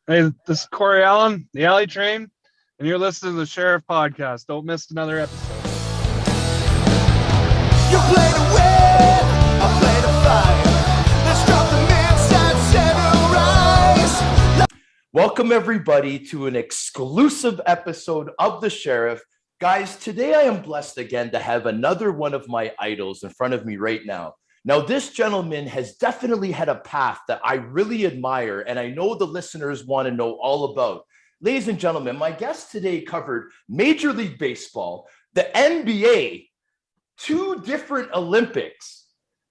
Hey, this is Corey Allen, the Alley Train, and you're listening to the Sheriff Podcast. Don't miss another episode. You play to win, I play to fight. Let's drop the midnight samurais. Welcome, everybody, to an exclusive episode of The Sheriff. Guys, today I am blessed again to have another one of my idols in front of me right now. Now, this gentleman has definitely had a path that I really admire, and I know the listeners want to know all about. Ladies and gentlemen, my guest today covered Major League Baseball, the NBA, two different Olympics.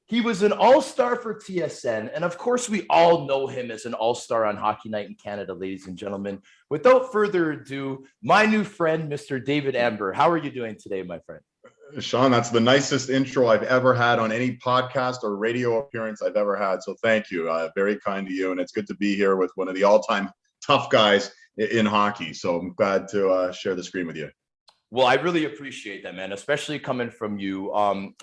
He was an all-star for TSN, and of course, we all know him as an all-star on Hockey Night in Canada, ladies and gentlemen. Without further ado, my new friend, Mr. David Amber. How are you doing today, my friend? Sean, that's the nicest intro I've ever had on any podcast or radio appearance I've ever had. So thank you. Very kind to you. And it's good to be here with one of the all-time tough guys in hockey. So I'm glad to share the screen with you. Well, I really appreciate that, man, especially coming from you.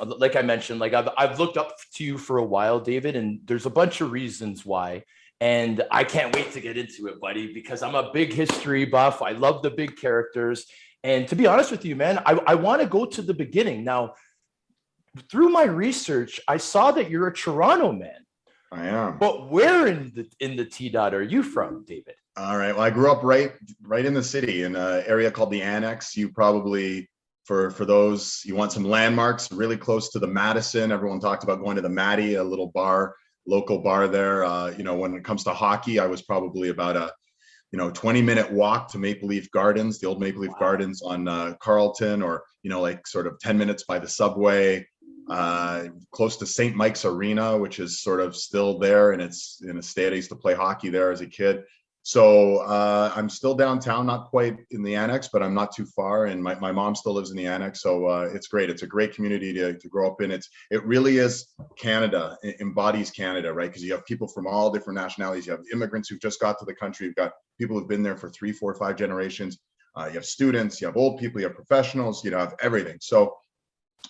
Like I mentioned, like I've looked up to you for a while, David, and there's a bunch of reasons why. And I can't wait to get into it, buddy, because I'm a big history buff. I love the big characters. And to be honest with you, man, I want to go to the beginning. Now, through my research, I saw that you're a Toronto man. I am. But where in the T-Dot are you from, David? All right. Well, I grew up right in the city in an area called the Annex. You probably, for those, you want some landmarks, really close to the Madison. Everyone talked about going to the Maddie, a little bar, local bar there. When it comes to hockey, I was probably about a 20-minute walk to Maple Leaf Gardens, the old Maple Leaf Gardens on Carlton, or, like sort of 10 minutes by the subway, close to St. Mike's Arena, which is sort of still there. And it's in a state. I used to play hockey there as a kid. So I'm still downtown, not quite in the Annex, but I'm not too far. And my mom still lives in the Annex. So it's great. It's a great community to grow up in. It really is Canada. It embodies Canada, right? Because you have people from all different nationalities. You have immigrants who've just got to the country. You've got people who've been there for 3, 4, 5 generations. You have students, you have old people, you have professionals, you have everything. So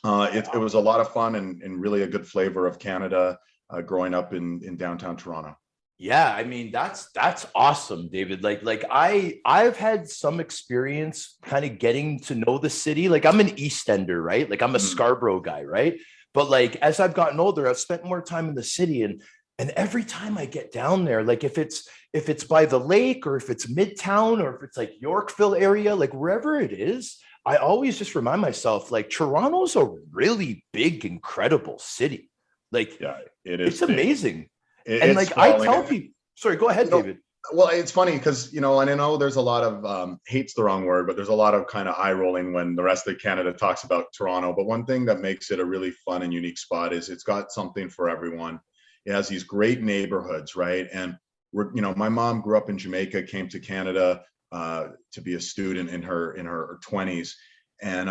it was a lot of fun and really a good flavor of Canada growing up in downtown Toronto. Yeah, I mean, that's awesome, David. Like I've had some experience kind of getting to know the city. Like I'm an East Ender, right? Like I'm a Scarborough guy, right? But like as I've gotten older, I've spent more time in the city, and every time I get down there, like if it's by the lake, or if it's Midtown, or if it's like Yorkville area, like wherever it is, I always just remind myself, like Toronto's a really big, incredible city. Like, yeah, it is. It's amazing. And like I tell people, sorry, go ahead, David. Well, it's funny because, and I know there's a lot of, hate's the wrong word, but there's a lot of kind of eye rolling when the rest of Canada talks about Toronto. But one thing that makes it a really fun and unique spot is it's got something for everyone. It has these great neighborhoods, right? And my mom grew up in Jamaica, came to Canada to be a student in her 20s. And,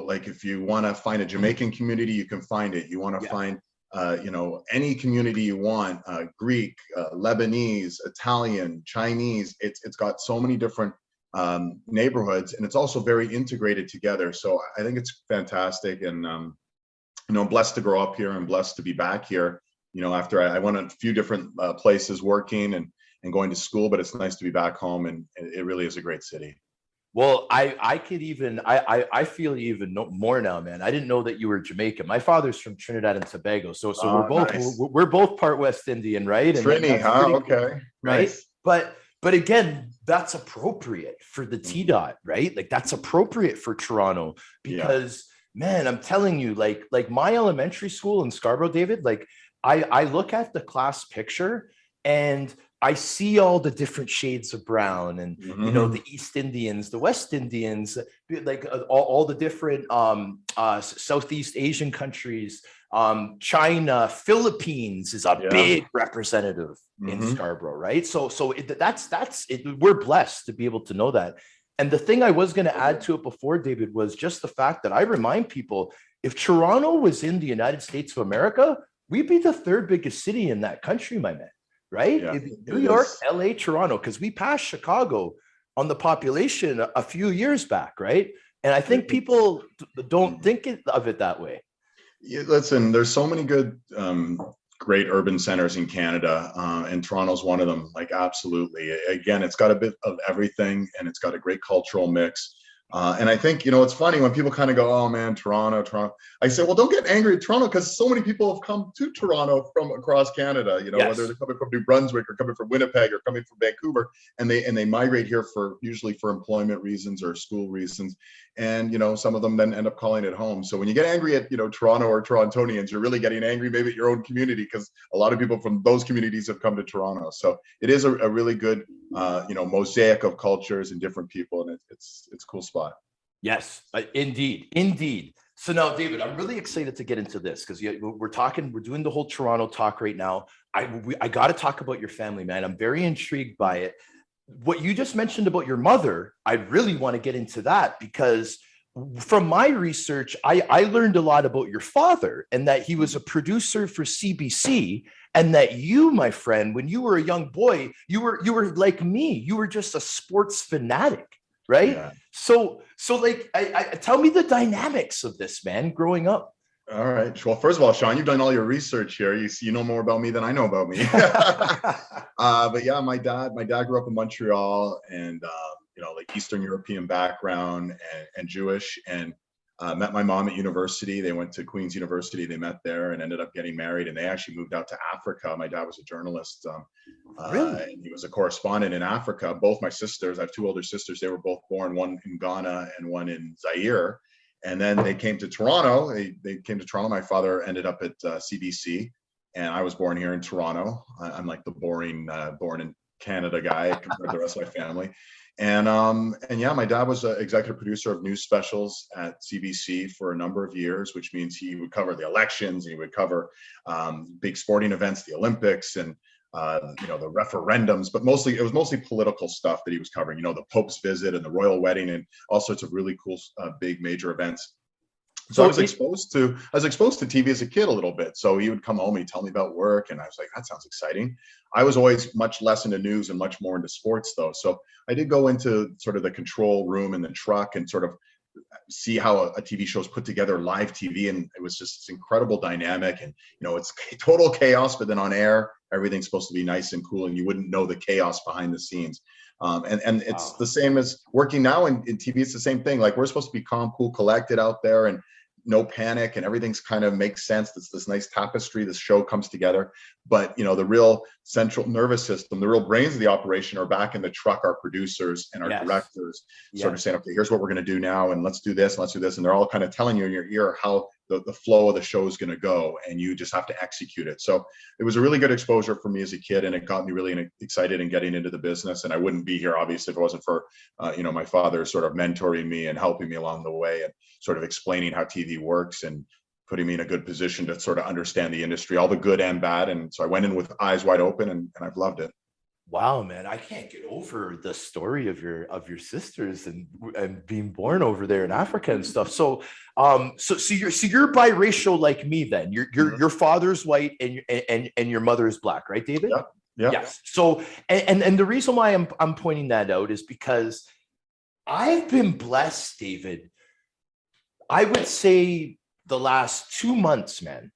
like if you want to find a Jamaican community, you can find it. You want to find any community you want, Greek, Lebanese, Italian, Chinese. It's got so many different neighborhoods, and it's also very integrated together. So I think it's fantastic, and I'm blessed to grow up here and blessed to be back here. After I went a few different places working and going to school, but it's nice to be back home, and it really is a great city. Well, I feel even more now, man. I didn't know that you were Jamaican. My father's from Trinidad and Tobago, so we're both part West Indian, right? And Trini, huh? Okay, right. Nice. But again, that's appropriate for the T-Dot, right? Like that's appropriate for Toronto because, man, I'm telling you, like my elementary school in Scarborough, David. Like I look at the class picture and I see all the different shades of brown, and the East Indians, the West Indians, like all the different Southeast Asian countries, China, Philippines is a big representative in Scarborough, right? So that's it. We're blessed to be able to know that. And the thing I was going to add to it before, David, was just the fact that I remind people, if Toronto was in the United States of America, we'd be the third biggest city in that country, my man. Right? Yeah, New York, LA, Toronto, because we passed Chicago on the population a few years back, right? And I think people don't think of it that way. Listen, there's so many good great urban centers in Canada, and Toronto's one of them. Like, absolutely. Again, it's got a bit of everything, and it's got a great cultural mix. And I think, it's funny when people kind of go, "Oh man, Toronto." I say, well, don't get angry at Toronto, because so many people have come to Toronto from across Canada, Yes. whether they're coming from New Brunswick or coming from Winnipeg or coming from Vancouver, and they migrate here usually for employment reasons or school reasons. And, some of them then end up calling it home. So when you get angry at, Toronto or Torontonians, you're really getting angry maybe at your own community, because a lot of people from those communities have come to Toronto. So it is a really good, mosaic of cultures and different people. And it's a cool spot. Yes, indeed. So now, David, I'm really excited to get into this, because we're doing the whole Toronto talk right now. I got to talk about your family, man. I'm very intrigued by it. What you just mentioned about your mother, I really want to get into that, because from my research, I learned a lot about your father, and that he was a producer for CBC, and that you, my friend, when you were a young boy, you were like me. You were just a sports fanatic, right? Yeah. So like, I tell me the dynamics of this, man, growing up. All right. Well, first of all, Sean, you've done all your research here. You know more about me than I know about me. But yeah, my dad grew up in Montreal, and like Eastern European background, and Jewish, and met my mom at university. They went to Queen's University. They met there and ended up getting married. And they actually moved out to Africa. My dad was a journalist. Really? And he was a correspondent in Africa. Both my sisters, I have two older sisters. They were both born, one in Ghana and one in Zaire. And then they came to Toronto. They came to Toronto. My father ended up at CBC, and I was born here in Toronto. I'm like the boring, born in Canada guy compared to the rest of my family. And yeah, my dad was an executive producer of news specials at CBC for a number of years, which means he would cover the elections, and he would cover big sporting events, the Olympics, and the referendums, but it was mostly political stuff that he was covering, the Pope's visit and the royal wedding and all sorts of really cool, big major events. So I was exposed to TV as a kid a little bit. So he would come home, he'd tell me about work, and I was like, that sounds exciting. I was always much less into news and much more into sports though. So I did go into sort of the control room in the truck and sort of see how a TV show is put together, live TV, and it was just this incredible dynamic. And it's total chaos, but then on air everything's supposed to be nice and cool, and you wouldn't know the chaos behind the scenes. And it's the same as working now in TV. It's the same thing. Like, we're supposed to be calm, cool, collected out there, and no panic, and everything's kind of makes sense. It's this nice tapestry. This show comes together, but the real central nervous system, the real brains of the operation are back in the truck. Our producers and our directors sort of saying, okay, here's what we're going to do now, and let's do this, and let's do this, and they're all kind of telling you in your ear how the flow of the show is going to go, and you just have to execute it. So it was a really good exposure for me as a kid, and it got me really excited in getting into the business. And I wouldn't be here, obviously, if it wasn't for my father sort of mentoring me and helping me along the way, and sort of explaining how TV works and putting me in a good position to sort of understand the industry, all the good and bad. And so I went in with eyes wide open, and I've loved it. Wow, man, I can't get over the story of your sisters and being born over there in Africa and stuff. So you're biracial like me then. Your father's white and your mother is black, right, David? Yeah. Yeah. Yes. So and the reason why I'm pointing that out is because I've been blessed, David. I would say the last 2 months, man,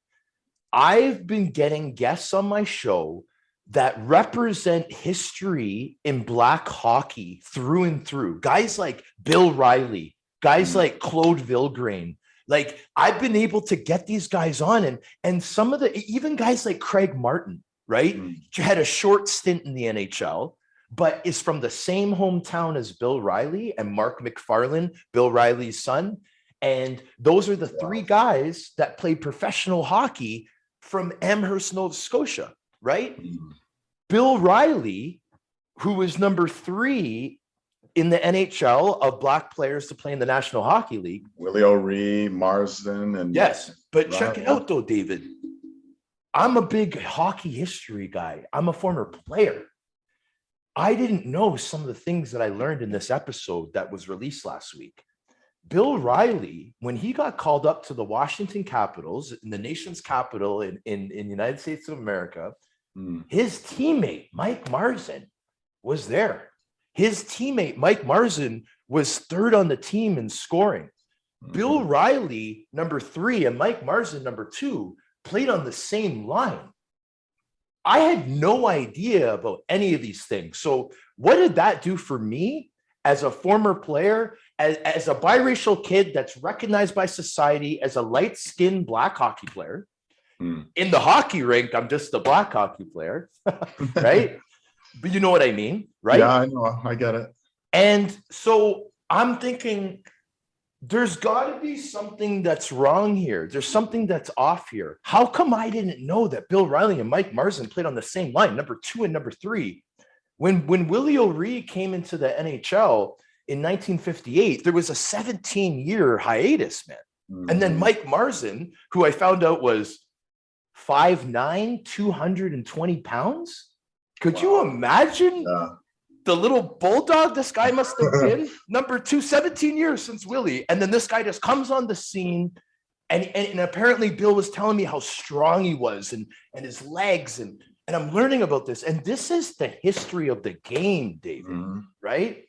I've been getting guests on my show that represent history in Black hockey through and through. Guys like Bill Riley, guys like Claude Vilgrain. Like, I've been able to get these guys on, and some of even guys like Craig Martin, right? Had a short stint in the NHL, but is from the same hometown as Bill Riley and Mark McFarland, Bill Riley's son. And those are the three guys that played professional hockey from Amherst, Nova Scotia, right? Bill Riley, who was number 3 in the NHL of Black players to play in the National Hockey League. Willie O'Ree, Marsden, and yes, but check it out though, David. I'm a big hockey history guy. I'm a former player. I didn't know some of the things that I learned in this episode that was released last week. Bill Riley, when he got called up to the Washington Capitals, in the nation's capital in the United States of America, his teammate, Mike Marzen, was there. His teammate, Mike Marzen, was 3rd on the team in scoring. Bill Riley, number 3, and Mike Marzen, number 2, played on the same line. I had no idea about any of these things. So what did that do for me as a former player, as a biracial kid that's recognized by society as a light-skinned black hockey player? In the hockey rink, I'm just a black hockey player, right? But you know what I mean, right? Yeah, I know. I get it. And so I'm thinking, there's got to be something that's wrong here. There's something that's off here. How come I didn't know that Bill Riley and Mike Marzin played on the same line, number 2 and number 3? When Willie O'Ree came into the NHL in 1958, there was a 17-year hiatus, man. And then Mike Marzin, who I found out was 5'9", 220 pounds. Could you imagine the little bulldog this guy must have been? Number 2, 17 years since Willie. And then this guy just comes on the scene. And apparently Bill was telling me how strong he was and his legs. And I'm learning about this. And this is the history of the game, David, right?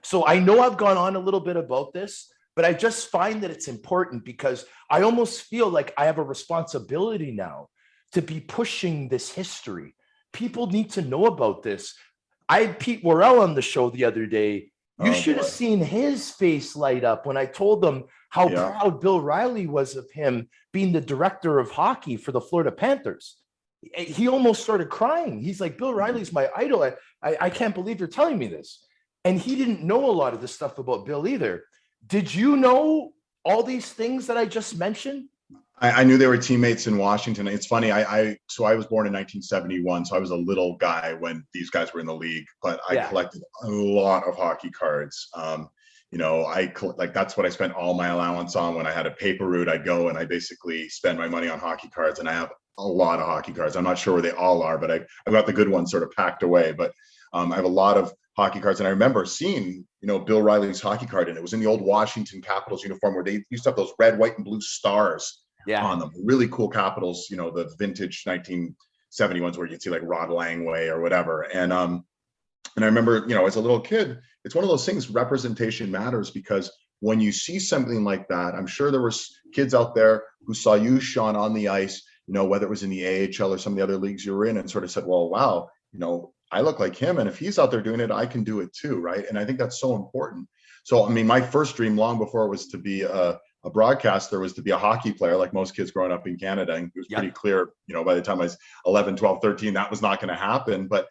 So I know I've gone on a little bit about this, but I just find that it's important because I almost feel like I have a responsibility now to be pushing this history. People need to know about this. I had Pete Worrell on the show the other day. You should have seen his face light up when I told them how proud Bill Riley was of him being the director of hockey for the Florida Panthers. He almost started crying. He's like, Bill Riley's my idol. I can't believe you're telling me this. And he didn't know a lot of this stuff about Bill either. Did you know all these things that I just mentioned? I knew they were teammates in Washington. It's funny. So I was born in 1971, so I was a little guy when these guys were in the league. But I collected a lot of hockey cards. That's what I spent all my allowance on. When I had a paper route, I'd go and I basically spend my money on hockey cards. And I have a lot of hockey cards. I'm not sure where they all are, but I've got the good ones sort of packed away. But I have a lot of hockey cards, and I remember seeing, Bill Riley's hockey card, and it was in the old Washington Capitals uniform where they used to have those red, white, and blue stars on them. Really cool Capitals, the vintage 1971s where you'd see like Rod Langway or whatever. And I remember, as a little kid, it's one of those things, representation matters, because when you see something like that, I'm sure there was kids out there who saw you, Sean, on the ice, whether it was in the AHL or some of the other leagues you were in, and sort of said, well, wow, I look like him, and if he's out there doing it, I can do it too, right? And I think that's so important. So, I mean, my first dream, long before it was to be a broadcaster, was to be a hockey player, like most kids growing up in Canada. And it was pretty clear, by the time I was 11, 12, 13, that was not going to happen. But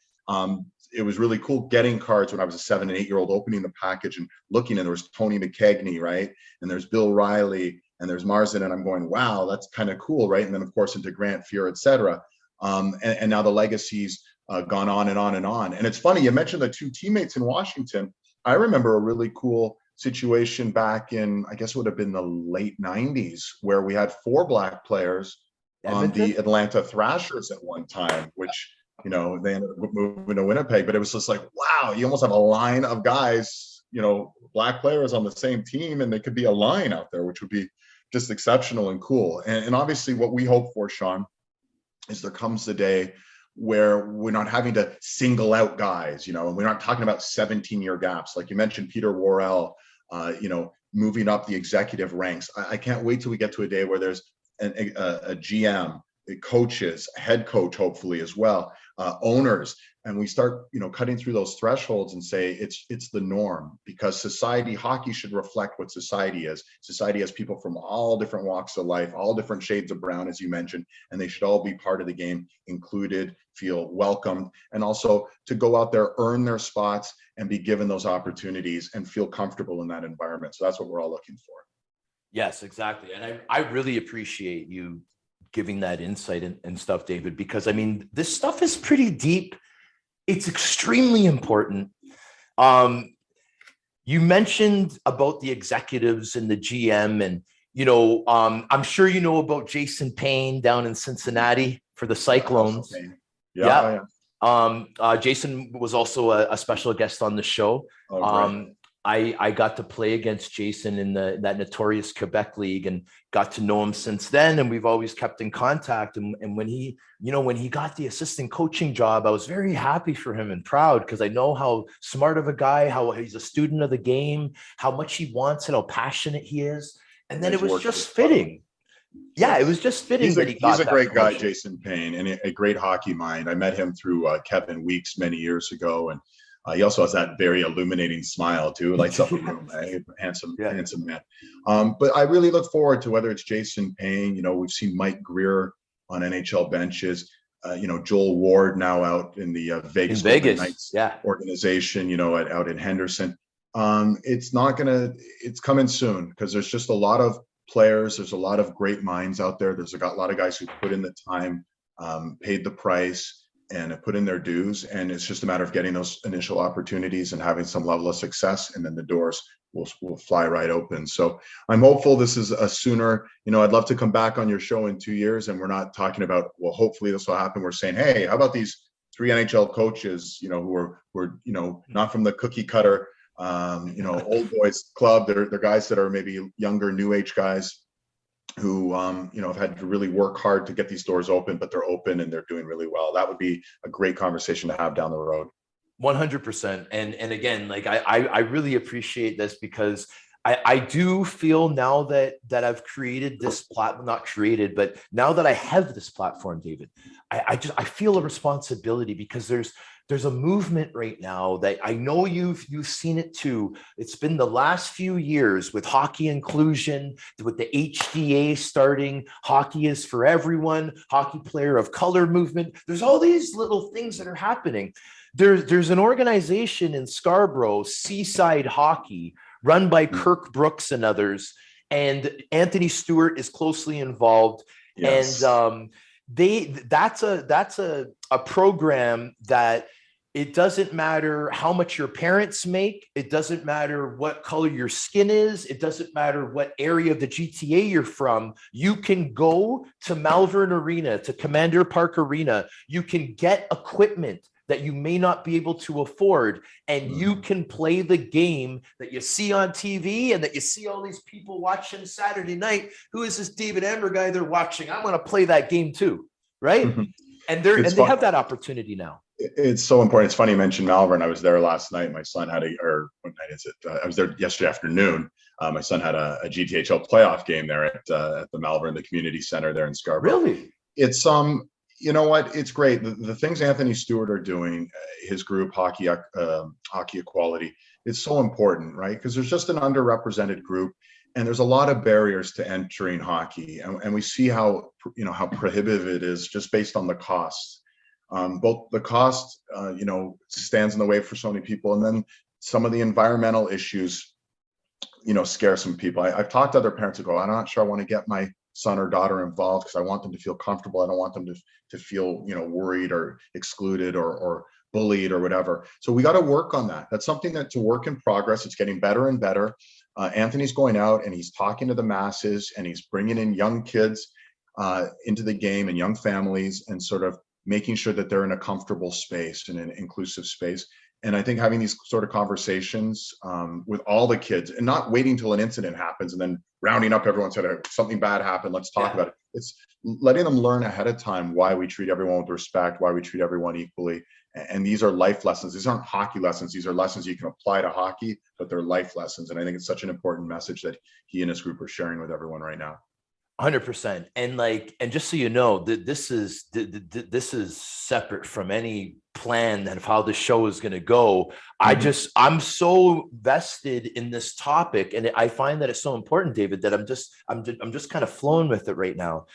it was really cool getting cards when I was a 7 and 8 year old, opening the package and looking, and there was Tony McKegney, right? And there's Bill Riley, and there's Marzin, and I'm going, wow, that's kind of cool, right? And then, of course, into Grant Fuhr, et cetera. And now the legacies gone on and on and on. And it's funny, you mentioned the 2 teammates in Washington. I remember a really cool situation back in, I guess it would have been the late 90s, where we had 4 black players on the Atlanta Thrashers at one time, which, they ended up moving to Winnipeg. But it was just like, wow, you almost have a line of guys, black players on the same team, and they could be a line out there, which would be just exceptional and cool. And obviously what we hope for, Sean, is there comes the day where we're not having to single out guys, and we're not talking about 17-year gaps. Like you mentioned, Peter Worrell, moving up the executive ranks. I can't wait till we get to a day where there's a GM, coaches, a head coach, hopefully as well, owners, and we start, cutting through those thresholds and say it's the norm, because hockey should reflect what society is. Society has people from all different walks of life, all different shades of brown, as you mentioned, and they should all be part of the game, included, feel welcomed, and also to go out there, earn their spots, and be given those opportunities and feel comfortable in that environment. So that's what we're all looking for. Yes, exactly. And I really appreciate you giving that insight and stuff, David, because I mean, this stuff is pretty deep. It's extremely important. You mentioned about the executives and the GM, and I'm sure you know about Jason Payne down in Cincinnati for the Cyclones. Yeah. Jason was also a special guest on the show. I got to play against Jason in that notorious Quebec League and got to know him since then. And we've always kept in contact. And when he got the assistant coaching job, I was very happy for him and proud, because I know how smart of a guy, how he's a student of the game, how much he wants it, how passionate he is. And then it was just fitting Yeah, it was just fitting that he got He's a that great guy, promotion. Jason Payne, and a great hockey mind. I met him through Kevin Weeks many years ago, and he also has that very illuminating smile too. Lights up a room. Eh? Handsome, Yeah. handsome man. But I really look forward to whether it's Jason Payne. You know, we've seen Mike Greer on NHL benches. You know, Joel Ward now out in the Vegas In Vegas, Golden Knights yeah. organization. You know, out in Henderson. It's not gonna. It's coming soon because there's just a lot of players. There's a lot of great minds out there. There's a lot of guys who put in the time, paid the price, and have put in their dues. And it's just a matter of getting those initial opportunities and having some level of success, and then the doors will fly right open. So I'm hopeful this is a sooner. You know, I'd love to come back on your show in 2 years, and we're not talking about, well, hopefully this will happen. We're saying, hey, how about these 3 NHL coaches? You know, who are you know, not from the cookie cutter. You know, old boys club. They're guys that are maybe younger, new age guys who, you know, have had to really work hard to get these doors open, but they're open and they're doing really well. That would be a great conversation to have down the road. 100%. And again, like I really appreciate this because I do feel now that I've created this platform, not created, but now that I have this platform, David, I feel a responsibility because there's a movement right now that I know you've seen it too. It's been the last few years with hockey inclusion, with the HDA starting, hockey is for everyone, hockey player of color movement. There's all these little things that are happening. There's an organization in Scarborough, Seaside Hockey, run by Kirk Brooks and others, and Anthony Stewart is closely involved. Yes. And that's a program that it doesn't matter how much your parents make. It doesn't matter what color your skin is. It doesn't matter what area of the GTA you're from. You can go to Malvern Arena, to Commander Park Arena. You can get equipment that you may not be able to afford, and you can play the game that you see on TV and that you see all these people watching Saturday night. Who is this David Amber guy they're watching? I'm going to play that game too, right? And they have that opportunity now. It's so important. It's funny you mentioned Malvern. I was there last night. My son had what night is it? I was there yesterday afternoon. My son had a GTHL playoff game there at the Malvern, the community center there in Scarborough. Really? It's you know what? It's great. The things Anthony Stewart are doing, his group, Hockey Equality, is so important, right? Because there's just an underrepresented group, and there's a lot of barriers to entering hockey, and we see how how prohibitive it is just based on the costs. Both the cost, stands in the way for so many people, and then some of the environmental issues, scare some people. I've talked to other parents who go, I'm not sure I want to get my son or daughter involved because I want them to feel comfortable. I don't want them to feel, worried or excluded or bullied or whatever. So we got to work on that. That's something that's a work in progress. It's getting better and better. Anthony's going out and he's talking to the masses, and he's bringing in young kids into the game and young families, and sort of making sure that they're in a comfortable space and an inclusive space. And I think having these sort of conversations with all the kids, and not waiting till an incident happens and then rounding up everyone, said something bad happened, let's talk about it. It's letting them learn ahead of time why we treat everyone with respect, why we treat everyone equally. And these are life lessons. These aren't hockey lessons. These are lessons you can apply to hockey, but they're life lessons. And I think it's such an important message that he and his group are sharing with everyone right now. 100%. And just so you know, this is separate from any plan of how the show is going to go. I'm so vested in this topic, and I find that it's so important, David, that I'm just kind of flowing with it right now.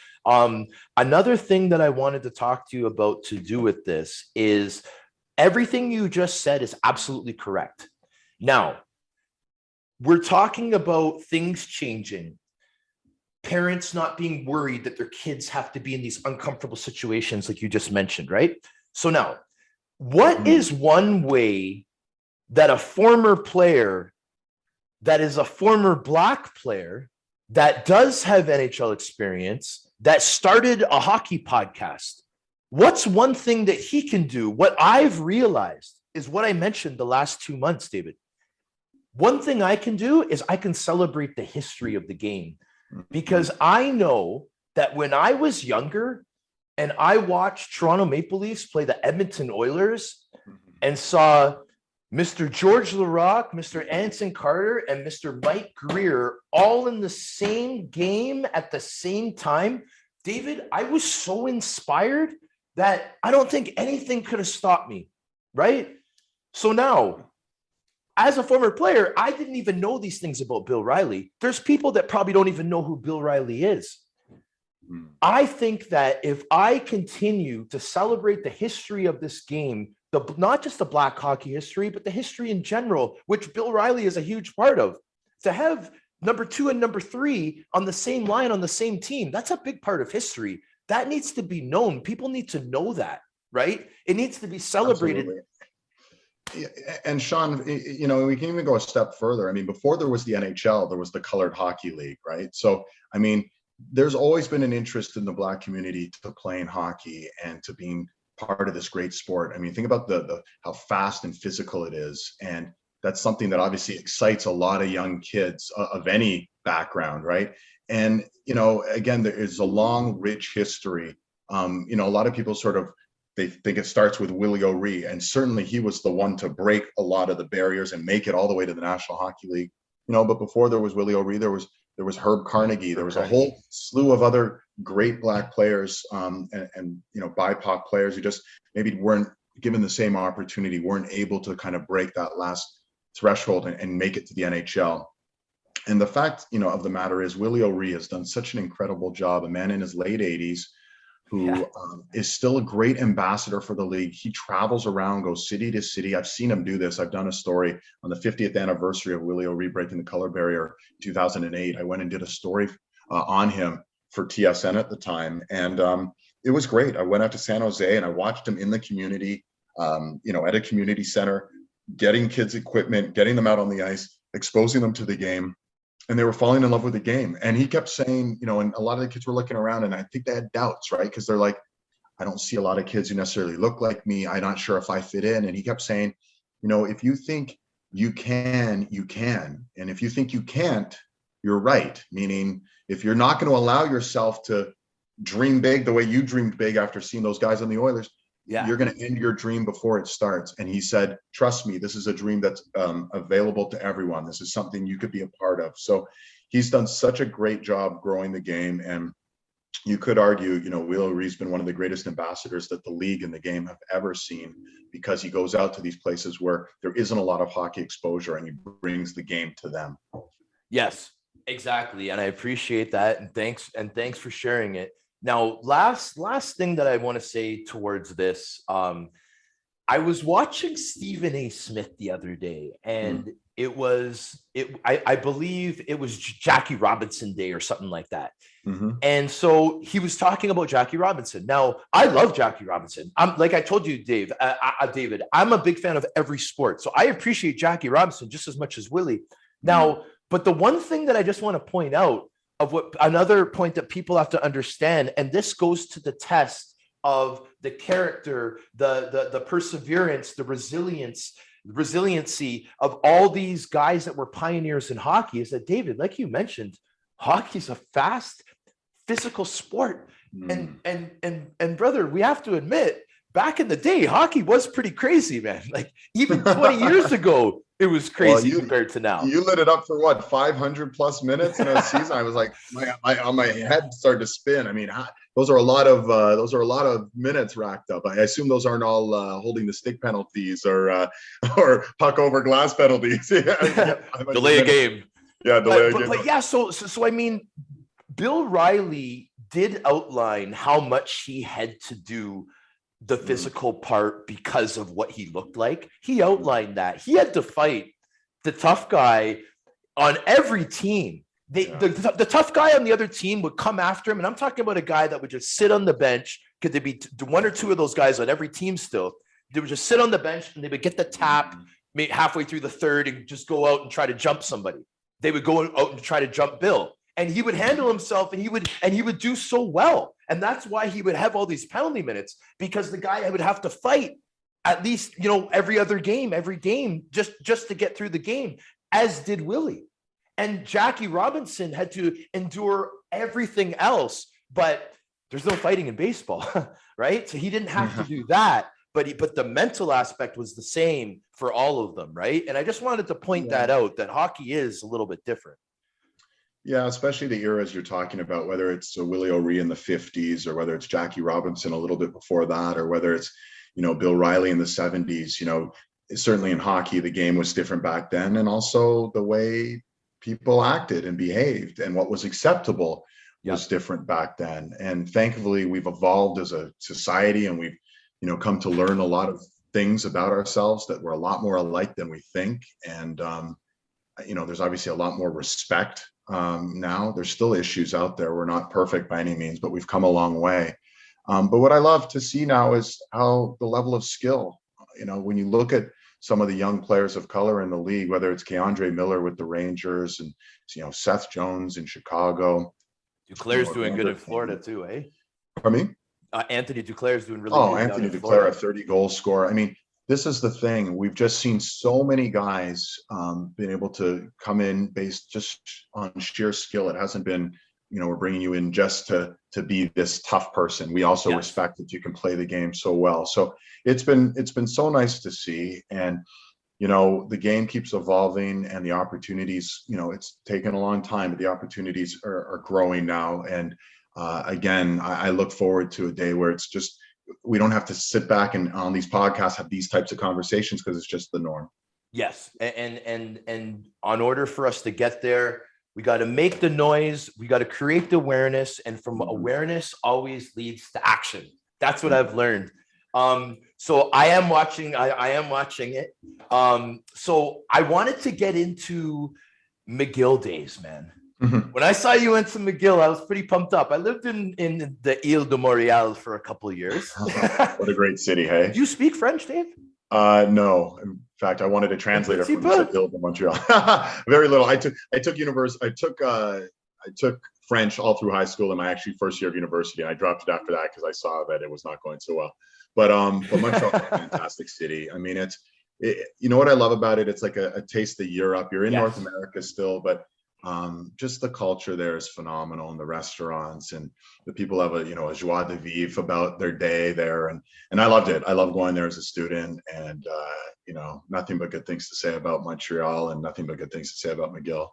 Another thing that I wanted to talk to you about to do with this is everything you just said is absolutely correct. Now, we're talking about things changing. Parents not being worried that their kids have to be in these uncomfortable situations like you just mentioned, right? So now, what is one way that a former player that is a former Black player that does have NHL experience, that started a hockey podcast, what's one thing that he can do? What I've realized is what I mentioned the last 2 months, David. One thing I can do is I can celebrate the history of the game. Because I know that when I was younger and I watched Toronto Maple Leafs play the Edmonton Oilers and saw Mr. George Larocque, Mr. Anson Carter, and Mr. Mike Greer all in the same game at the same time. David, I was so inspired that I don't think anything could have stopped me, right? So now, as a former player, I didn't even know these things about Bill Riley. There's people that probably don't even know who Bill Riley is. I think that if I continue to celebrate the history of this game, not just the Black hockey history, but the history in general, which Bill Riley is a huge part of, to have number 2 and number 3 on the same line, on the same team, that's a big part of history. That needs to be known. People need to know that, right? It needs to be celebrated. Absolutely. And Sean, you know, we can even go a step further. I mean, before there was the NHL, there was the Colored Hockey League, right? So, I mean, there's always been an interest in the Black community to playing hockey and to being part of this great sport. I mean, think about the how fast and physical it is. And that's something that obviously excites a lot of young kids of any background, right? And, you know, again, there is a long, rich history. You know, a lot of people sort of, they think it starts with Willie O'Ree, and certainly he was the one to break a lot of the barriers and make it all the way to the National Hockey League. You know, but before there was Willie O'Ree, there was Herb Carnegie. There was a whole slew of other great Black players and you know, BIPOC players who just maybe weren't given the same opportunity, weren't able to kind of break that last threshold and make it to the NHL. And the fact, you know, of the matter is Willie O'Ree has done such an incredible job, a man in his late 80s who is still a great ambassador for the league. He travels around, goes city to city. I've seen him do this. I've done a story on the 50th anniversary of Willie O'Ree breaking the color barrier in 2008. I went and did a story on him for TSN at the time. And it was great. I went out to San Jose and I watched him in the community, you know, at a community center, getting kids equipment, getting them out on the ice, exposing them to the game. And they were falling in love with the game. And he kept saying, you know, and a lot of the kids were looking around and I think they had doubts, right? Because they're like, I don't see a lot of kids who necessarily look like me. I'm not sure if I fit in. And he kept saying, you know, if you think you can, you can. And if you think you can't, you're right. Meaning, if you're not going to allow yourself to dream big the way you dreamed big after seeing those guys on the Oilers, you're going to end your dream before it starts. And he said, trust me, this is a dream that's available to everyone. This is something you could be a part of. So he's done such a great job growing the game. And you could argue, you know, Will O'Ree's been one of the greatest ambassadors that the league and the game have ever seen, because he goes out to these places where there isn't a lot of hockey exposure and he brings the game to them. Yes, exactly. And I appreciate that. And thanks for sharing it. Now, last thing that I want to say towards this, I was watching Stephen A. Smith the other day, and I believe it was Jackie Robinson Day or something like that. And so he was talking about Jackie Robinson. Now, I love Jackie Robinson. I'm like I told you, David, I'm a big fan of every sport. So I appreciate Jackie Robinson just as much as Willie. Now, but the one thing that I just want to point out, of what another point that people have to understand, and this goes to the test of the character, the perseverance, the resiliency of all these guys that were pioneers in hockey, is that, David, like you mentioned, hockey is a fast, physical sport. And brother, we have to admit, back in the day, hockey was pretty crazy, man. Like even 20 years ago, it was crazy compared to now. You lit it up for what, 500 plus minutes in a season? I was like, my head started to spin. I mean, those are a lot of minutes racked up. I assume those aren't all holding the stick penalties or puck over glass penalties. Delay a game. Yeah, delay a game. But yeah, so I mean, Bill Riley did outline how much he had to do the physical part because of what he looked like. He outlined that he had to fight the tough guy on every team. The tough guy on the other team would come after him. And I'm talking about a guy that would just sit on the bench. Could there be one or two of those guys on every team still? They would just sit on the bench and they would get the tap halfway through the third and just go out and try to jump somebody. They would go out and try to jump Bill. And he would handle himself and he would do so well. And that's why he would have all these penalty minutes, because the guy would have to fight at least, you know, every game, just to get through the game, as did Willie. And Jackie Robinson had to endure everything else, but there's no fighting in baseball, right? So he didn't have to do that. but the mental aspect was the same for all of them, right? And I just wanted to point that out, that hockey is a little bit different. Yeah, especially the eras you're talking about, whether it's Willie O'Ree in the 50s or whether it's Jackie Robinson a little bit before that, or whether it's, Bill Riley in the 70s. Certainly in hockey, the game was different back then. And also the way people acted and behaved and what was acceptable was different back then. And thankfully, we've evolved as a society, and we've, come to learn a lot of things about ourselves that we're a lot more alike than we think. And, there's obviously a lot more respect now. There's still issues out there. We're not perfect by any means, but we've come a long way. But what I love to see now is how the level of skill, when you look at some of the young players of color in the league, whether it's Keandre Miller with the Rangers and, Seth Jones in Chicago. Duclair's doing good in Florida too, eh? Pardon me? Anthony Duclair's doing really good. Anthony Duclair, a 30-goal scorer. I mean, this is the thing. We've just seen so many guys being able to come in based just on sheer skill. It hasn't been, we're bringing you in just to be this tough person. We also respect that you can play the game so well. So it's been so nice to see. And, the game keeps evolving, and the opportunities, it's taken a long time, but the opportunities are growing now. And again, I look forward to a day where it's just, we don't have to sit back and on these podcasts have these types of conversations, because it's just the norm. Yes. And in order for us to get there, we got to make the noise. We got to create the awareness, and from awareness always leads to action. That's what I've learned. So I am watching it. So I wanted to get into McGill days, man. When I saw you went to McGill, I was pretty pumped up. I lived in the Ile de Montréal for a couple of years. What a great city, hey? Do you speak French, Dave? No. In fact, I wanted a translator from Ile de Montreal. Very little. I took French all through high school in my actually first year of university, and I dropped it after that because I saw that it was not going so well. But Montreal is a fantastic city. I mean, what I love about it, it's like a taste of Europe. You're in North America still, but just the culture there is phenomenal, and the restaurants, and the people have a joie de vivre about their day there, and I loved it. I loved going there as a student, and nothing but good things to say about Montreal, and nothing but good things to say about McGill.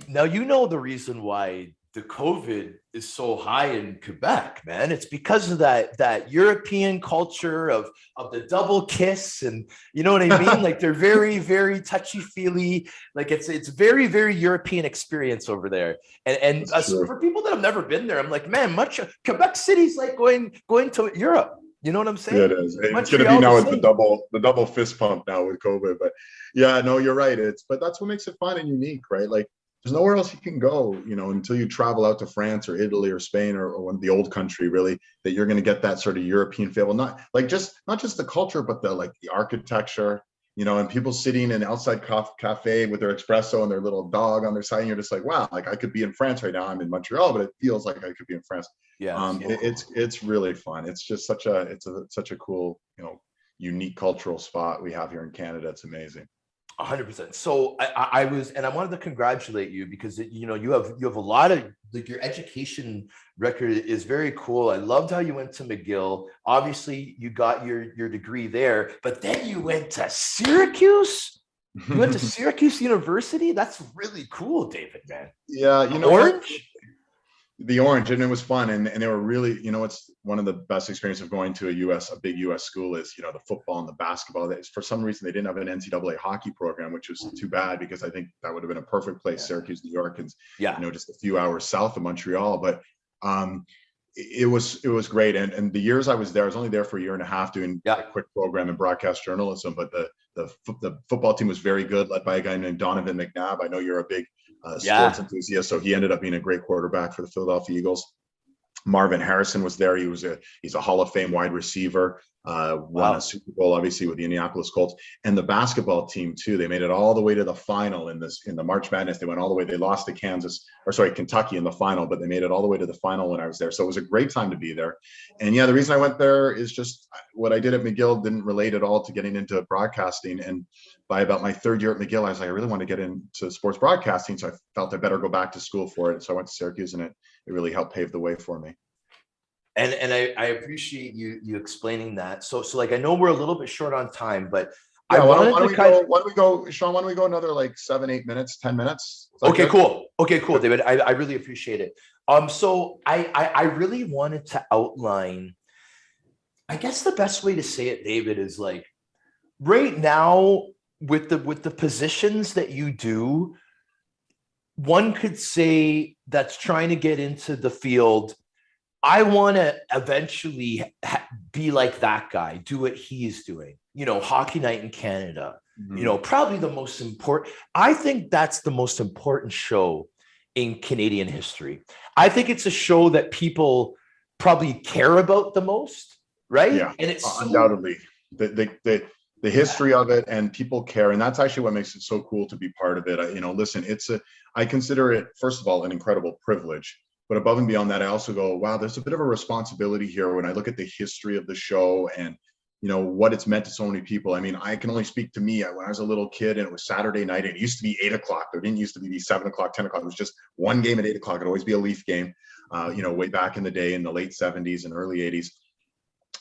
Now, the reason why the COVID is so high in Quebec, man. It's because of that European culture of the double kiss, and you know what I mean? Like they're very, very touchy-feely. Like it's very, very European experience over there. And for people that have never been there, I'm like, man, Quebec City's like going to Europe. You know what I'm saying? Yeah, it is. It's going to be now with the double fist pump now with COVID. But yeah, no, you're right. But that's what makes it fun and unique, right? Like there's nowhere else you can go, until you travel out to France or Italy or Spain or one of the old country, really, that you're going to get that sort of European feel. Not just the culture, but the architecture, and people sitting in outside cafe with their espresso and their little dog on their side. And you're just like, wow, like I could be in France right now. I'm in Montreal, but it feels like I could be in France. Yeah. It's really fun. It's just such a cool, unique cultural spot we have here in Canada. It's amazing. 100%. So I wanted to congratulate you because you have a lot of your education record is very cool. I loved how you went to McGill. Obviously, you got your degree there, but then you went to Syracuse. You went to Syracuse University. That's really cool, David, man. Yeah, Orange. The Orange, and it was fun, and they were really, it's one of the best experiences of going to a big U.S. school is, the football and the basketball. For some reason, they didn't have an NCAA hockey program, which was too bad because I think that would have been a perfect place, Syracuse, New York, and just a few hours south of Montreal. But it was great, and the years I was there, I was only there for a year and a half doing a quick program in broadcast journalism. But the football team was very good, led by a guy named Donovan McNabb. I know you're a big sports enthusiast, so he ended up being a great quarterback for the Philadelphia Eagles. Marvin Harrison was there. He's a Hall of Fame wide receiver. Won a Super Bowl, obviously, with the Indianapolis Colts, and the basketball team too. They made it all the way to the final in the March Madness. They went all the way. They lost to Kentucky in the final, but they made it all the way to the final when I was there. So it was a great time to be there. And yeah, the reason I went there is just what I did at McGill didn't relate at all to getting into broadcasting. And by about my third year at McGill, I was like, I really want to get into sports broadcasting, so I felt I better go back to school for it. So I went to Syracuse, and it really helped pave the way for me. I appreciate you explaining that. So like I know we're a little bit short on time, but Yeah, I why wanted don't to we kind go, why don't we go, Sean, why don't we go another like 7, 8 minutes, 10 minutes? Is that Okay, good? cool. Okay, cool, David. I really appreciate it. So I really wanted to outline, I guess the best way to say it, David, is like right now with the positions that you do, one could say that's trying to get into the field. I want to eventually be like that guy, do what he's doing, Hockey Night in Canada, probably the most important. I think that's the most important show in Canadian history. I think it's a show that people probably care about the most, right? Yeah, And it's undoubtedly the history of it, and people care, and that's actually what makes it so cool to be part of it. Listen, I consider it, first of all, an incredible privilege, but above and beyond that, I also go, wow, there's a bit of a responsibility here when I look at the history of the show and what it's meant to so many people. I mean, I can only speak to me. When I was a little kid and it was Saturday night, it used to be 8 o'clock. There didn't used to be 7 o'clock, 10 o'clock. It was just one game at 8 o'clock. It'd always be a Leaf game, way back in the day in the late 70s and early 80s.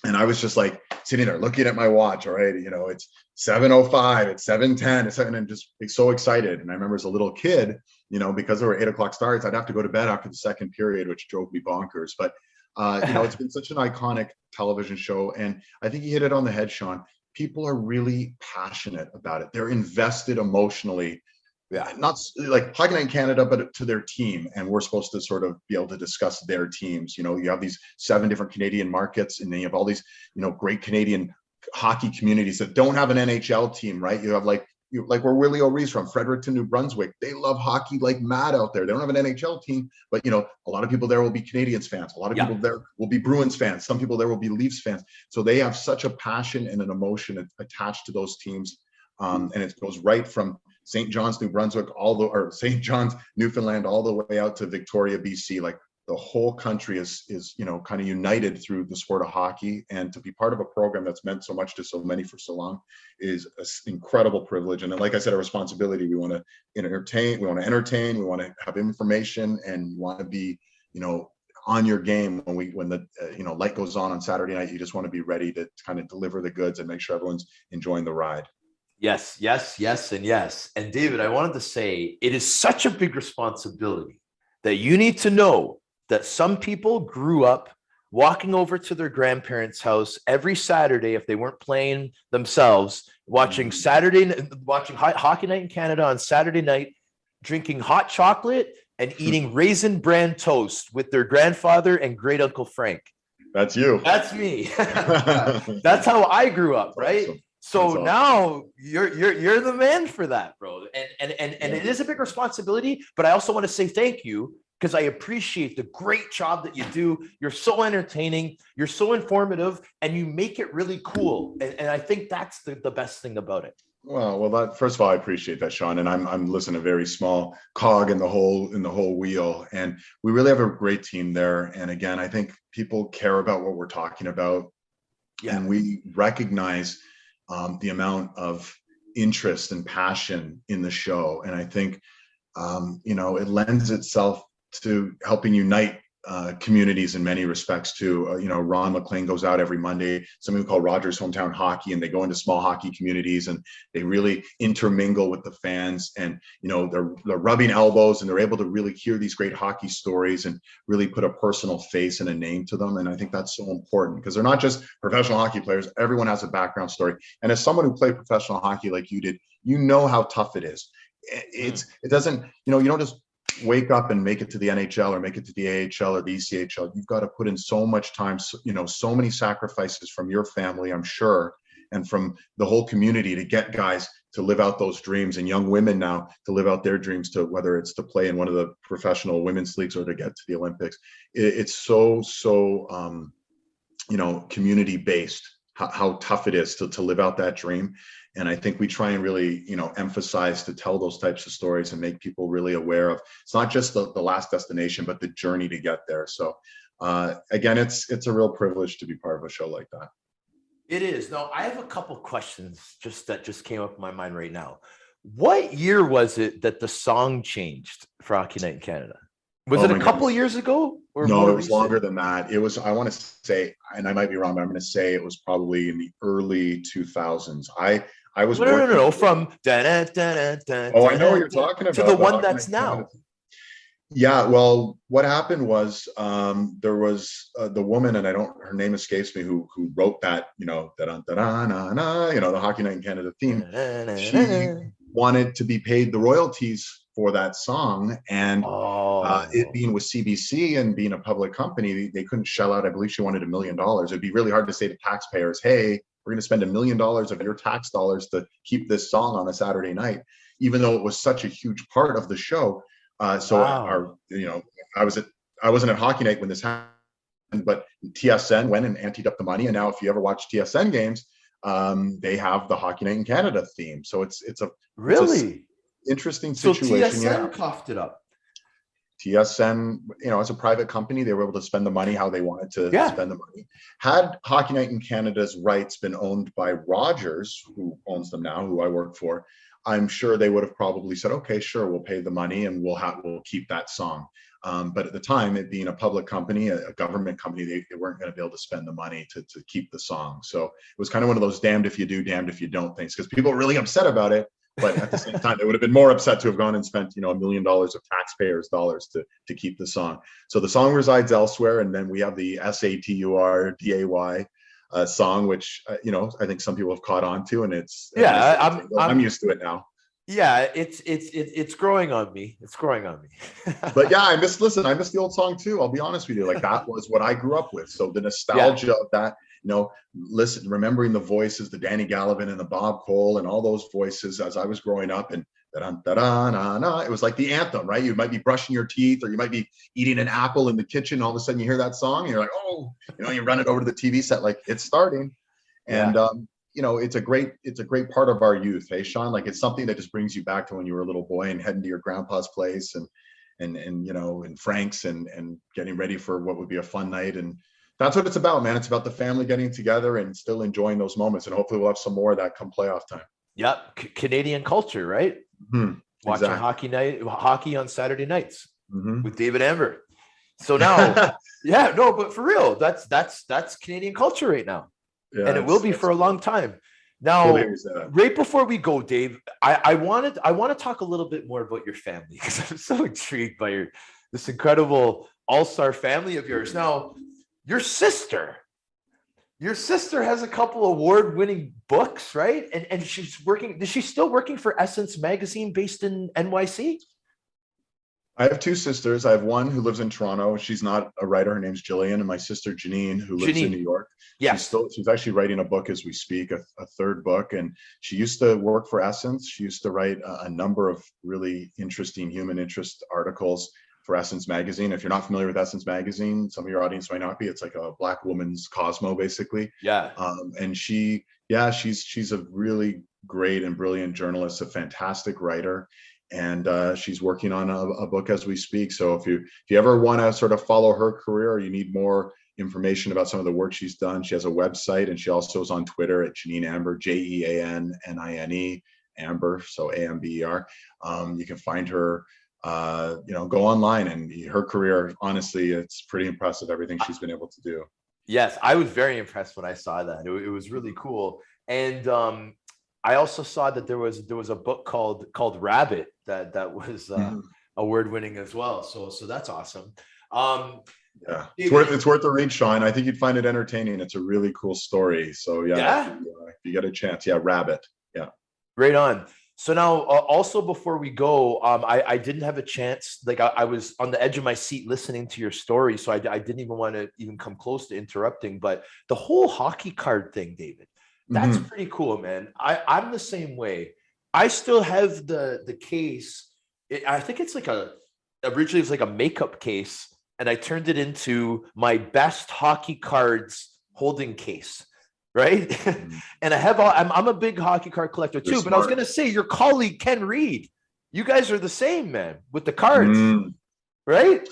And I was just like sitting there looking at my watch. All right, it's 7:05, it's 7:10, it's 7, and just so excited. And I remember as a little kid, because there were 8 o'clock starts, I'd have to go to bed after the second period, which drove me bonkers. But it's been such an iconic television show, and I think you hit it on the head, Sean. People are really passionate about it. They're invested emotionally. Yeah, not like Hockey Night in Canada, but to their team. And we're supposed to sort of be able to discuss their teams. You have these 7 different Canadian markets, and then you have all these, great Canadian hockey communities that don't have an NHL team, right? You have like where Willie O'Ree's from, Fredericton, New Brunswick. They love hockey like mad out there. They don't have an NHL team, but a lot of people there will be Canadians fans. A lot of people there will be Bruins fans. Some people there will be Leafs fans. So they have such a passion and an emotion attached to those teams. And it goes right from St. John's, New Brunswick, or St. John's, Newfoundland, all the way out to Victoria, BC. Like the whole country is kind of united through the sport of hockey, and to be part of a program that's meant so much to so many for so long is an incredible privilege. And then, like I said, a responsibility. We want to entertain, we want to have information, and we want to be, on your game when the light goes on Saturday night. You just want to be ready to kind of deliver the goods and make sure everyone's enjoying the ride. Yes, and yes. And David, I wanted to say it is such a big responsibility that you need to know that some people grew up walking over to their grandparents' house every Saturday if they weren't playing themselves, watching Hockey Night in Canada on Saturday night, drinking hot chocolate and eating Raisin Bran toast with their grandfather and great Uncle Frank. That's you. That's me. That's how I grew up, right? Awesome. So awesome. Now you're the man for that, bro. And it is a big responsibility, but I also want to say thank you, because I appreciate the great job that you do. You're so entertaining, you're so informative, and you make it really cool. And I think that's the best thing about it. Well, that, first of all, I appreciate that, Sean. And I'm listening, a very small cog in the whole wheel. And we really have a great team there. And again, I think people care about what we're talking about. Yeah. And we recognize the amount of interest and passion in the show. And I think, it lends itself to helping unite communities in many respects too. Ron McLean goes out every Monday, something we call Rogers Hometown Hockey, and they go into small hockey communities and they really intermingle with the fans, and they're rubbing elbows, and they're able to really hear these great hockey stories and really put a personal face and a name to them. And I think that's so important, because they're not just professional hockey players. Everyone has a background story, and as someone who played professional hockey like you did, how tough it is. It doesn't, you don't just wake up and make it to the NHL or make it to the AHL or the ECHL. You've got to put in so much time, so many sacrifices from your family, I'm sure, and from the whole community to get guys to live out those dreams, and young women now to live out their dreams, to whether it's to play in one of the professional women's leagues or to get to the Olympics. It's so community based, how tough it is to live out that dream. And I think we try and really, emphasize to tell those types of stories and make people really aware of, it's not just the last destination, but the journey to get there. So again, it's a real privilege to be part of a show like that. It is. Now, I have a couple questions that just came up in my mind right now. What year was it that the song changed for Hockey Night in Canada? Was Oh it a my couple goodness. years ago or No, more it was recent? longer than that. It was, I want to say, and I might be wrong, but I'm going to say it was probably in the early 2000s. I was working. No. From da-da-da-da-da, Oh, I know what you're da-da-da, talking to the about. The one Hockey that's Night in Canada. now. Yeah, well, what happened was there was the woman, and I don't, her name escapes me, who wrote that, da da da na na, the Hockey Night in Canada theme. She wanted to be paid the royalties for that song, and it Oh, being with CBC and being a public company, they couldn't shell out. I believe she wanted $1 million. It'd be really hard to say to taxpayers, "Hey, we're going to spend $1 million of your tax dollars to keep this song on a Saturday night," even though it was such a huge part of the show. So wow. I was at, I wasn't at Hockey Night when this happened, but TSN went and anteed up the money. And now, if you ever watch TSN games, they have the Hockey Night in Canada theme. So it's a Really? interesting So situation. TSN Yeah, coughed it up. TSN, as a private company, they were able to spend the money how they wanted to Yeah. spend the money. Had Hockey Night in Canada's rights been owned by Rogers, who owns them now, who I work for, I'm sure they would have probably said, "Okay, sure, we'll pay the money and we'll keep that song." But at the time, it being a public company, a government company, they weren't going to be able to spend the money to keep the song. So it was kind of one of those damned if you do, damned if you don't things, because people were really upset about it. But at the same time, they would have been more upset to have gone and spent, $1 million of taxpayers' dollars to keep the song. So the song resides elsewhere, and then we have the SATURDAY song, which I think some people have caught on to, and it's Yeah, I'm used to it now. yeah, it's growing on me. It's growing on me. But yeah, I miss the old song too. I'll be honest with you. Like, that was what I grew up with. So the nostalgia of that, remembering the voices, the Danny Gallivan and the Bob Cole and all those voices as I was growing up, and da-da-da-na-na, it was like the anthem, right? You might be brushing your teeth, or you might be eating an apple in the kitchen. All of a sudden you hear that song and you're like, oh, you run it over to the TV set, like it's starting. And Yeah. it's a great part of our youth. Hey, Sean, like, it's something that just brings you back to when you were a little boy and heading to your grandpa's place and Frank's and getting ready for what would be a fun night. And that's what it's about, man. It's about the family getting together and still enjoying those moments. And hopefully we'll have some more of that come playoff time. Yep. Canadian culture, right? Mm-hmm. Watching Exactly. hockey on Saturday nights Mm-hmm. with David Amber. So now, yeah, no, but for real, that's Canadian culture right now. Yeah, And it will be for a long time. Now, totally agree with that. right before we go, Dave, I want to talk a little bit more about your family, because I'm so intrigued by this incredible all-star family of yours. Now, your sister has a couple award-winning books, right? And she's working. Is she still working for Essence Magazine based in NYC? I have two sisters. I have one who lives in Toronto. She's not a writer. Her name's Jillian, and my sister Janine, who lives in New York. Yes. She's actually writing a book as we speak, a third book. And she used to work for Essence. She used to write a number of really interesting human interest articles for Essence Magazine. If you're not familiar with Essence Magazine, some of your audience might not be. It's like a Black woman's Cosmo, basically. Yeah. And she's a really great and brilliant journalist, a fantastic writer. And she's working on a book as we speak. So if you ever want to sort of follow her career, or you need more information about some of the work she's done, she has a website, and she also is on Twitter at Janine Amber, JeAnnNine Amber, so AMBER. You can find her. Go online, and her career, honestly, it's pretty impressive, everything she's been able to do. Yes, I was very impressed when I saw that. It was really cool. And I also saw that there was a book called Rabbit that was award winning as well. So that's awesome. Yeah, it's worth the read, Sean. I think you'd find it entertaining. It's a really cool story. So yeah. If you get a chance, Rabbit. Yeah. Right on. So now, also before we go, I didn't have a chance. Like I was on the edge of my seat listening to your story, so I didn't even want to even come close to interrupting. But the whole hockey card thing, David, that's pretty cool, man. I'm the same way. I still have the case. I think it's originally it's like a makeup case, and I turned it into my best hockey cards holding case. Right. And I'm a big hockey card collector too, but I was going to say your colleague, Ken Reed, you guys are the same, man, with the cards, right?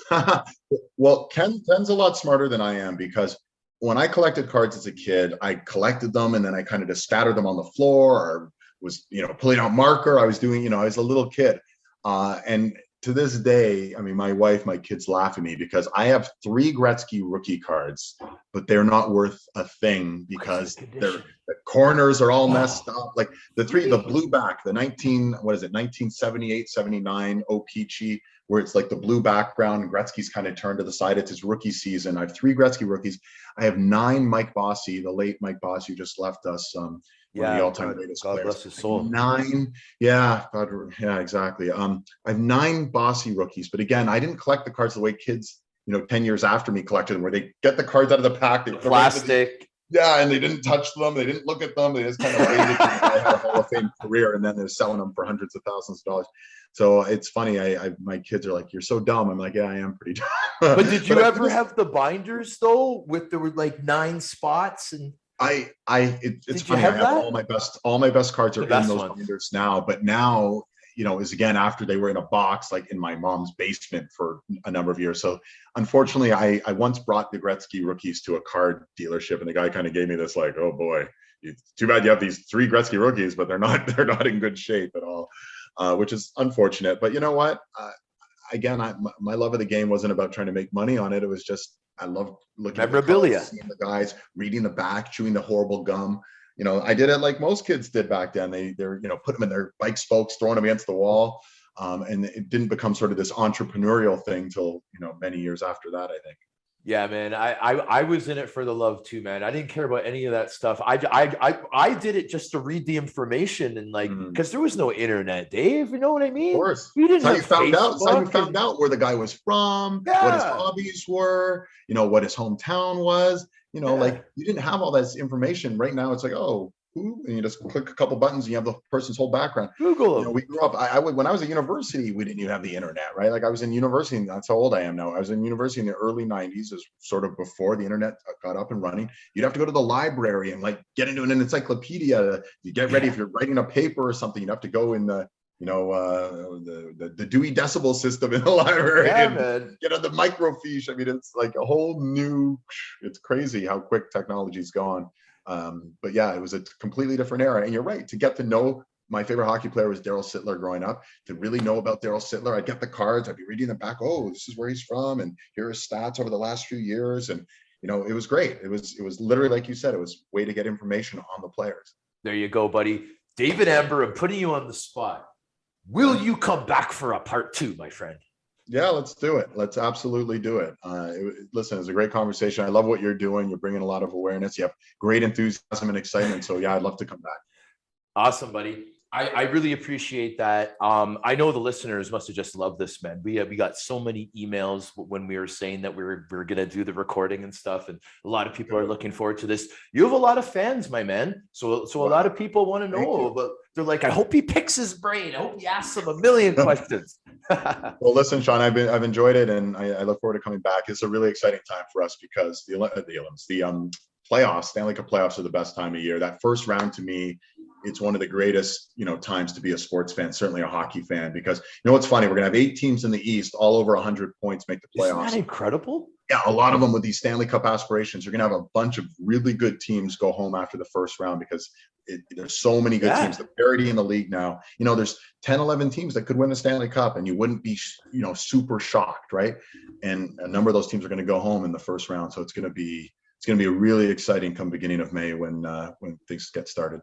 Well, Ken's a lot smarter than I am, because when I collected cards as a kid, I collected them and then I kind of just scattered them on the floor, or was, pulling out marker. I was doing, I was a little kid. And to this day, I mean, my wife, my kids laugh at me because I have 3 Gretzky rookie cards, but they're not worth a thing because the corners are all messed up. Like the blue back, the 1978, 79 O-Pee-Chee, where it's like the blue background and Gretzky's kind of turned to the side. It's his rookie season. I have 3 Gretzky rookies. I have 9 Mike Bossy, the late Mike Bossy, who just left us. One of the all-time greatest God players. bless his soul. 9, yeah, yeah, exactly. I have 9 Bossy rookies, but again, I didn't collect the cards the way kids, 10 years after me collected them, where they get the cards out of the pack, they Plastic. yeah, and they didn't touch them, they didn't look at them, they just kind of waited until I had a Hall of Fame career, and then they're selling them for hundreds of thousands of dollars. So it's funny. My kids are like, "You're so dumb." I'm like, "Yeah, I am pretty dumb." But did you ever have the binders though, with there were like 9 spots and? It's funny. I have all my best cards are in those binders now, but now, is again after they were in a box, like in my mom's basement for a number of years. So unfortunately, I once brought the Gretzky rookies to a card dealership, and the guy kind of gave me this like, "Oh boy, it's too bad you have these 3 Gretzky rookies, but they're not in good shape at all," which is unfortunate. But you know what? Again, my love of the game wasn't about trying to make money on it. It was just I love looking memorabilia, at the seeing the guys, reading the back, chewing the horrible gum. I did it like most kids did back then. They're put them in their bike spokes, throwing them against the wall, and it didn't become sort of this entrepreneurial thing till many years after that, I think. Yeah, man. I was in it for the love too, man. I didn't care about any of that stuff. I did it just to read the information and because there was no internet, Dave. You know what I mean? Of course. You didn't That's how have you found out. That's how you Facebook found out where the guy was from, Yeah. what his hobbies were, what his hometown was. Like you didn't have all this information. Right now, it's like, oh, who? And you just click a couple buttons and you have the person's whole background. Google them. We grew up. When I was at university, we didn't even have the internet, right? Like I was in university, and that's how old I am now. I was in university in the early 90s, is sort of before the internet got up and running. You'd have to go to the library and like get into an encyclopedia. You get ready if you're writing a paper or something. You'd have to go in the the Dewey Decimal System in the library and get on the microfiche. I mean, it's like a whole new. It's crazy how quick technology's gone. But yeah, it was a completely different era. And you're right, to get to know my favorite hockey player was Daryl Sittler growing up. To really know about Daryl Sittler, I'd get the cards, I'd be reading them back. Oh, this is where he's from, and here are his stats over the last few years. And it was great. It was literally, like you said, it was a way to get information on the players. There you go, buddy. David Amber, I'm putting you on the spot. Will you come back for a part 2, my friend? Yeah, let's do it. Let's absolutely do it. Listen, it's a great conversation. I love what you're doing. You're bringing a lot of awareness. You have great enthusiasm and excitement. So yeah, I'd love to come back. Awesome, buddy. I really appreciate that. I know the listeners must have just loved this, man. We got so many emails when we were saying that we were going to do the recording and stuff, and a lot of people are looking forward to this. You have a lot of fans, my man. So a lot of people want to know, but they're like, I hope he picks his brain. I hope he asks him a million questions. Well, listen, Sean, I've enjoyed it, and I look forward to coming back. It's a really exciting time for us because the playoffs, Stanley Cup playoffs are the best time of year. That first round, to me, it's one of the greatest, times to be a sports fan, certainly a hockey fan, because what's funny? We're going to have 8 teams in the East, all over 100 points make the playoffs. Isn't that incredible? Yeah, a lot of them with these Stanley Cup aspirations. You're going to have a bunch of really good teams go home after the first round because there's so many good teams. The parity in the league now, there's 10, 11 teams that could win the Stanley Cup, and you wouldn't be, super shocked, right? And a number of those teams are going to go home in the first round. So it's going to be a really exciting come beginning of May when things get started.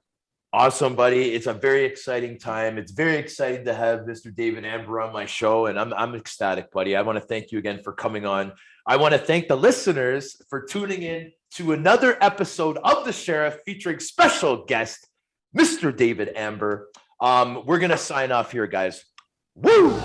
Awesome, buddy. It's a very exciting time. It's very exciting to have Mr. David Amber on my show, and I'm ecstatic, buddy. I want to thank you again for coming on. I want to thank the listeners for tuning in to another episode of The Sheriff featuring special guest, Mr. David Amber. We're going to sign off here, guys. Woo!